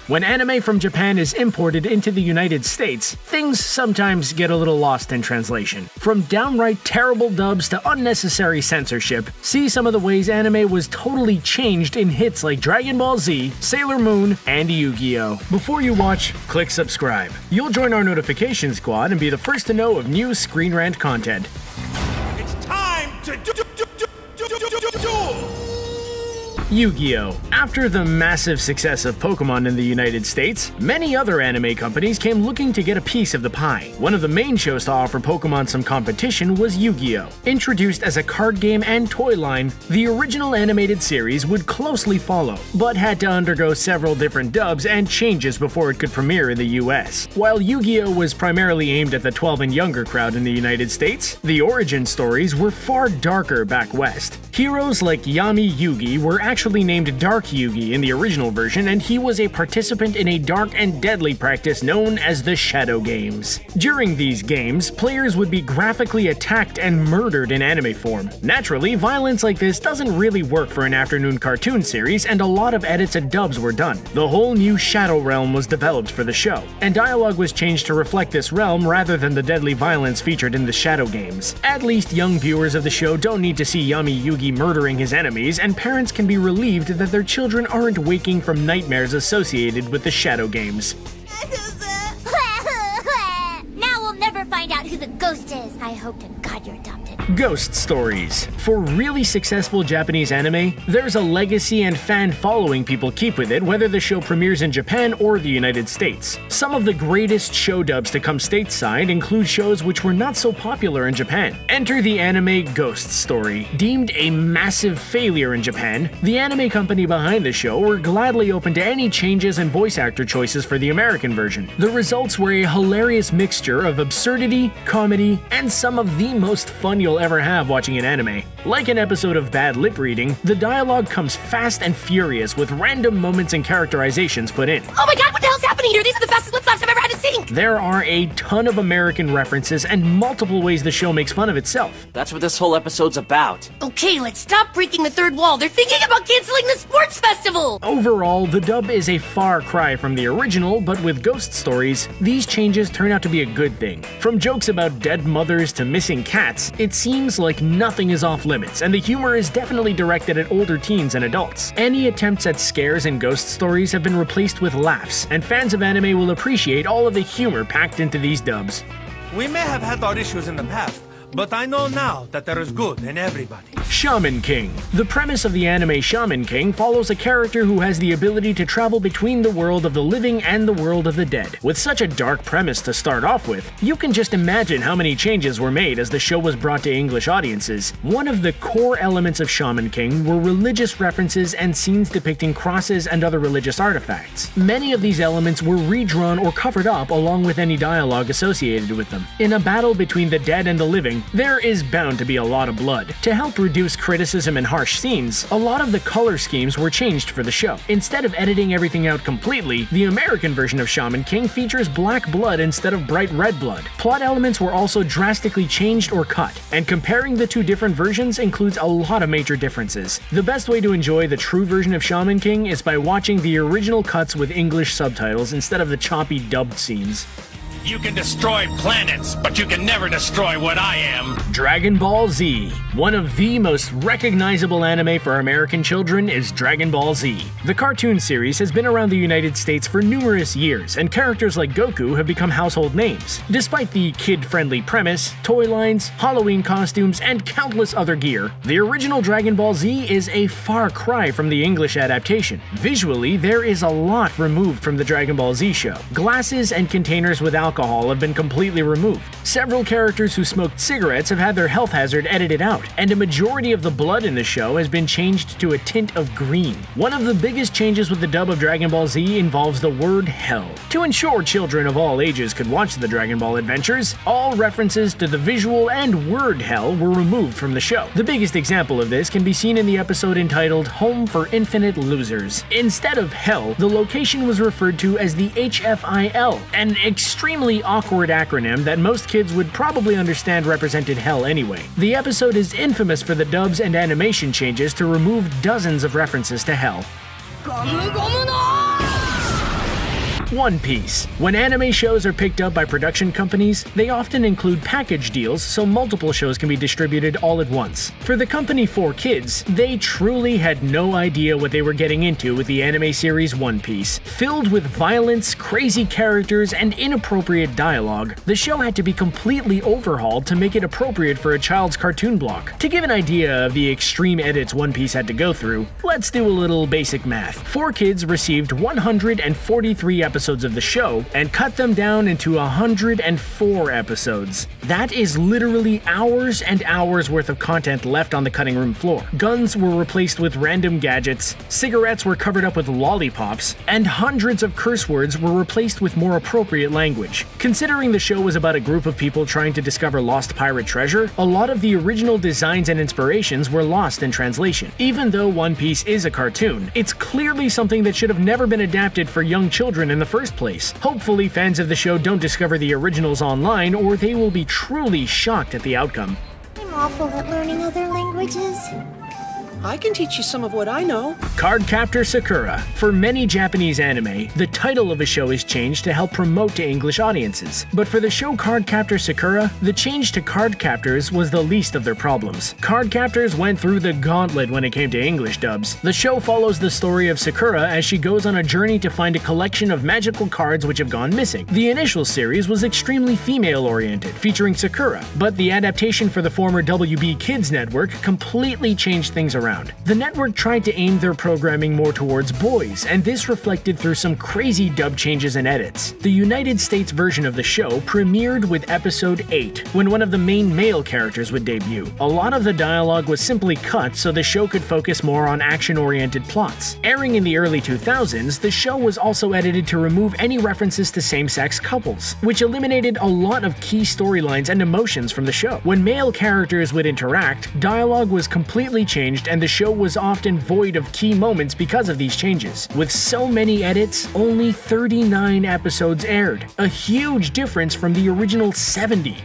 When anime from Japan is imported into the United States, things sometimes get a little lost in translation. From downright terrible dubs to unnecessary censorship, see some of the ways anime was totally changed in hits like Dragon Ball Z, Sailor Moon, and Yu-Gi-Oh! Before you watch, click subscribe. You'll join our notification squad and be the first to know of new Screen Rant content. It's time to do. YuGiOh. After the massive success of Pokemon in the United States, many other anime companies came looking to get a piece of the pie. One of the main shows to offer Pokemon some competition was Yu-Gi-Oh! Introduced as a card game and toy line, the original animated series would closely follow, but had to undergo several different dubs and changes before it could premiere in the US. While Yu-Gi-Oh! Was primarily aimed at the 12 and younger crowd in the United States, the origin stories were far darker back west. Heroes like Yami Yugi were actually named Dark Yugi in the original version, and he was a participant in a dark and deadly practice known as the Shadow Games. During these games, players would be graphically attacked and murdered in anime form. Naturally, violence like this doesn't really work for an afternoon cartoon series, and a lot of edits and dubs were done. The whole new Shadow Realm was developed for the show, and dialogue was changed to reflect this realm rather than the deadly violence featured in the Shadow Games. At least young viewers of the show don't need to see Yami Yugi murdering his enemies, and parents can be relieved that their children aren't waking from nightmares associated with the Shadow Games. Now we'll never find out who the ghost is. I hope to God you're adopted. Ghost stories. For really successful Japanese anime, there's a legacy and fan following people keep with it whether the show premieres in Japan or the United States. Some of the greatest show dubs to come stateside include shows which were not so popular in Japan. Enter the anime Ghost Story. Deemed a massive failure in Japan, the anime company behind the show were gladly open to any changes and voice actor choices for the American version. The results were a hilarious mixture of absurdity, comedy, and some of the most fun you'll ever have watching an anime. Like an episode of bad lip reading, the dialogue comes fast and furious with random moments and characterizations put in. Oh my god, what the hell's happening here? These are the fastest lip flaps I've ever had to sing! There are a ton of American references and multiple ways the show makes fun of itself. That's what this whole episode's about. Okay, let's stop breaking the third wall. They're thinking about canceling the sports festival! Overall, the dub is a far cry from the original, but with Ghost Stories, these changes turn out to be a good thing. From jokes about dead mothers to missing cats, it seems like nothing is off limits, and the humor is definitely directed at older teens and adults. Any attempts at scares in Ghost Stories have been replaced with laughs, and fans of anime will appreciate all of the humor packed into these dubs. We may have had our issues in the past, but I know now that there is good in everybody. Shaman King. The premise of the anime Shaman King follows a character who has the ability to travel between the world of the living and the world of the dead. With such a dark premise to start off with, you can just imagine how many changes were made as the show was brought to English audiences. One of the core elements of Shaman King were religious references and scenes depicting crosses and other religious artifacts. Many of these elements were redrawn or covered up along with any dialogue associated with them. In a battle between the dead and the living, there is bound to be a lot of blood. To help reduce criticism and harsh scenes, a lot of the color schemes were changed for the show. Instead of editing everything out completely, the American version of Shaman King features black blood instead of bright red blood. Plot elements were also drastically changed or cut, and comparing the two different versions includes a lot of major differences. The best way to enjoy the true version of Shaman King is by watching the original cuts with English subtitles instead of the choppy dubbed scenes. You can destroy planets, but you can never destroy what I am. Dragon Ball Z. One of the most recognizable anime for American children is Dragon Ball Z. The cartoon series has been around the United States for numerous years, and characters like Goku have become household names. Despite the kid-friendly premise, toy lines, Halloween costumes, and countless other gear, the original Dragon Ball Z is a far cry from the English adaptation. Visually, there is a lot removed from the Dragon Ball Z show. Glasses and containers with alcohol have been completely removed. Several characters who smoked cigarettes have had their health hazard edited out, and a majority of the blood in the show has been changed to a tint of green. One of the biggest changes with the dub of Dragon Ball Z involves the word hell. To ensure children of all ages could watch the Dragon Ball adventures, all references to the visual and word hell were removed from the show. The biggest example of this can be seen in the episode entitled Home for Infinite Losers. Instead of hell, the location was referred to as the HFIL, an extremely awkward acronym that most kids would probably understand represented hell anyway. The episode is infamous for the dubs and animation changes to remove dozens of references to hell. One Piece. When anime shows are picked up by production companies, they often include package deals so multiple shows can be distributed all at once. For the company 4Kids, they truly had no idea what they were getting into with the anime series One Piece. Filled with violence, crazy characters, and inappropriate dialogue, the show had to be completely overhauled to make it appropriate for a child's cartoon block. To give an idea of the extreme edits One Piece had to go through, let's do a little basic math. 4Kids received 143 episodes of the show and cut them down into 104 episodes. That is literally hours and hours worth of content left on the cutting room floor. Guns were replaced with random gadgets, cigarettes were covered up with lollipops, and hundreds of curse words were replaced with more appropriate language. Considering the show was about a group of people trying to discover lost pirate treasure, a lot of the original designs and inspirations were lost in translation. Even though One Piece is a cartoon, it's clearly something that should have never been adapted for young children in the first place. Hopefully fans of the show don't discover the originals online, or they will be truly shocked at the outcome. I'm awful at learning other languages. I can teach you some of what I know. Cardcaptor Sakura. For many Japanese anime, the title of a show is changed to help promote to English audiences. But for the show Cardcaptor Sakura, the change to Cardcaptors was the least of their problems. Cardcaptors went through the gauntlet when it came to English dubs. The show follows the story of Sakura as she goes on a journey to find a collection of magical cards which have gone missing. The initial series was extremely female-oriented, featuring Sakura, but the adaptation for the former WB Kids network completely changed things around. The network tried to aim their programming more towards boys, and this reflected through some crazy dub changes and edits. The United States version of the show premiered with episode 8, when one of the main male characters would debut. A lot of the dialogue was simply cut so the show could focus more on action-oriented plots. Airing in the early 2000s, the show was also edited to remove any references to same-sex couples, which eliminated a lot of key storylines and emotions from the show. When male characters would interact, dialogue was completely changed and the show was often void of key moments because of these changes. With so many edits, only 39 episodes aired, a huge difference from the original 70.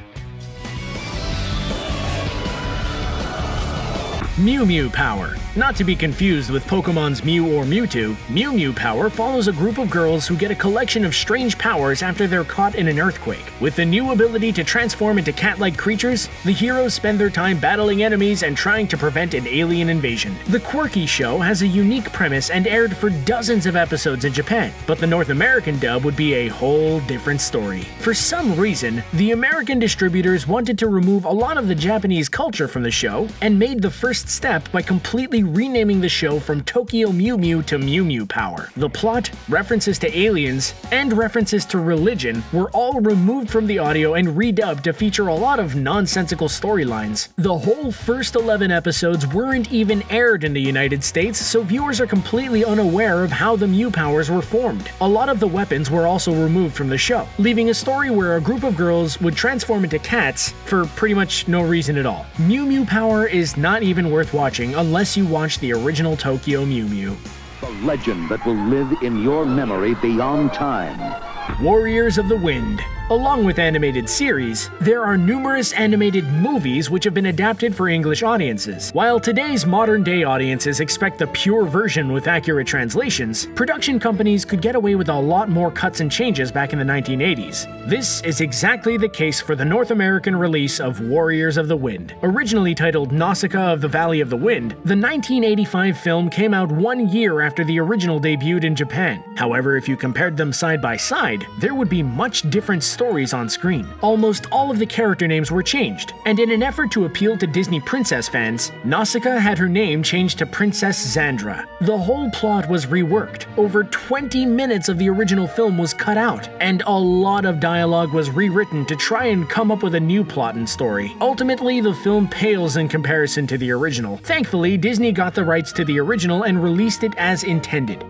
Mew Mew Power. Not to be confused with Pokemon's Mew or Mewtwo, Mew Mew Power follows a group of girls who get a collection of strange powers after they're caught in an earthquake. With the new ability to transform into cat-like creatures, the heroes spend their time battling enemies and trying to prevent an alien invasion. The quirky show has a unique premise and aired for dozens of episodes in Japan, but the North American dub would be a whole different story. For some reason, the American distributors wanted to remove a lot of the Japanese culture from the show and made the first step by completely renaming the show from Tokyo Mew Mew to Mew Mew Power. The plot, references to aliens, and references to religion were all removed from the audio and redubbed to feature a lot of nonsensical storylines. The whole first 11 episodes weren't even aired in the United States, so viewers are completely unaware of how the Mew powers were formed. A lot of the weapons were also removed from the show, leaving a story where a group of girls would transform into cats for pretty much no reason at all. Mew Mew Power is not even worth watching unless you watch the original Tokyo Mew Mew. The legend that will live in your memory beyond time. Warriors of the Wind. Along with animated series, there are numerous animated movies which have been adapted for English audiences. While today's modern-day audiences expect the pure version with accurate translations, production companies could get away with a lot more cuts and changes back in the 1980s. This is exactly the case for the North American release of Warriors of the Wind. Originally titled Nausicaa of the Valley of the Wind, the 1985 film came out 1 year after the original debuted in Japan. However, if you compared them side by side, there would be much different stories on screen. Almost all of the character names were changed, and in an effort to appeal to Disney princess fans, Nausicaa had her name changed to Princess Xandra. The whole plot was reworked. Over 20 minutes of the original film was cut out, and a lot of dialogue was rewritten to try and come up with a new plot and story. Ultimately, the film pales in comparison to the original. Thankfully, Disney got the rights to the original and released it as intended.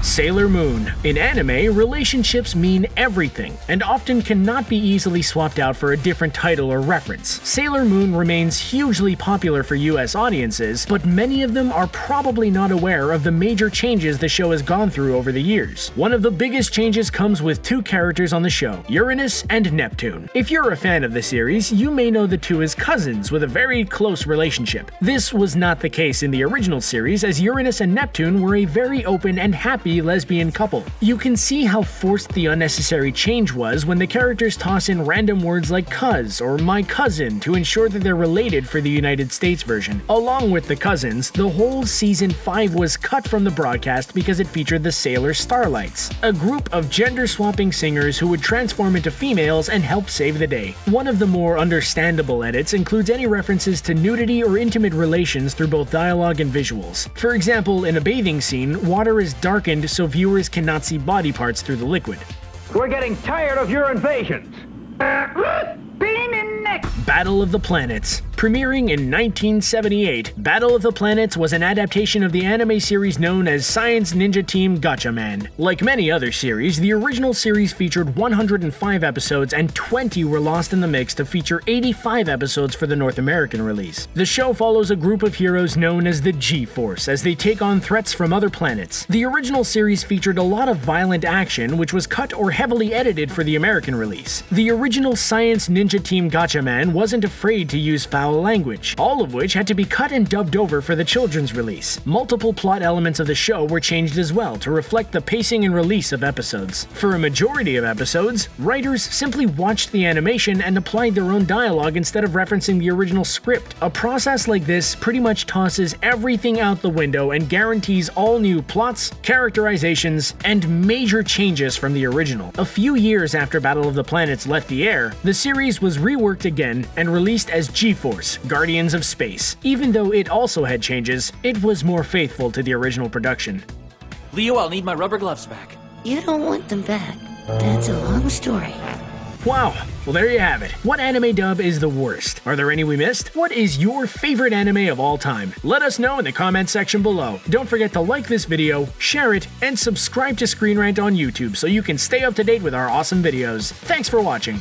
Sailor Moon. In anime, relationships mean everything, and often cannot be easily swapped out for a different title or reference. Sailor Moon remains hugely popular for US audiences, but many of them are probably not aware of the major changes the show has gone through over the years. One of the biggest changes comes with two characters on the show, Uranus and Neptune. If you're a fan of the series, you may know the two as cousins with a very close relationship. This was not the case in the original series, as Uranus and Neptune were a very open and happy lesbian couple. You can see how forced the unnecessary change was when the characters toss in random words like cuz or my cousin to ensure that they're related for the United States version. Along with the cousins, the whole season 5 was cut from the broadcast because it featured the Sailor Starlights, a group of gender-swapping singers who would transform into females and help save the day. One of the more understandable edits includes any references to nudity or intimate relations through both dialogue and visuals. For example, in a bathing scene, water is darkened so viewers cannot see body parts through the liquid. We're getting tired of your invasions. Battle of the Planets. Premiering in 1978, Battle of the Planets was an adaptation of the anime series known as Science Ninja Team Gatchaman. Like many other series, the original series featured 105 episodes and 20 were lost in the mix to feature 85 episodes for the North American release. The show follows a group of heroes known as the G-Force as they take on threats from other planets. The original series featured a lot of violent action, which was cut or heavily edited for the American release. The original Science Ninja Team Gatchaman wasn't afraid to use foul language, all of which had to be cut and dubbed over for the children's release. Multiple plot elements of the show were changed as well to reflect the pacing and release of episodes. For a majority of episodes, writers simply watched the animation and applied their own dialogue instead of referencing the original script. A process like this pretty much tosses everything out the window and guarantees all new plots, characterizations, and major changes from the original. A few years after Battle of the Planets left the air, the series was reworked again and released as G-Force, Guardians of Space. Even though it also had changes, it was more faithful to the original production. Leo, I'll need my rubber gloves back. You don't want them back. That's a long story. Wow, well there you have it. What anime dub is the worst? Are there any we missed? What is your favorite anime of all time? Let us know in the comment section below. Don't forget to like this video, share it, and subscribe to Screen Rant on YouTube so you can stay up to date with our awesome videos. Thanks for watching.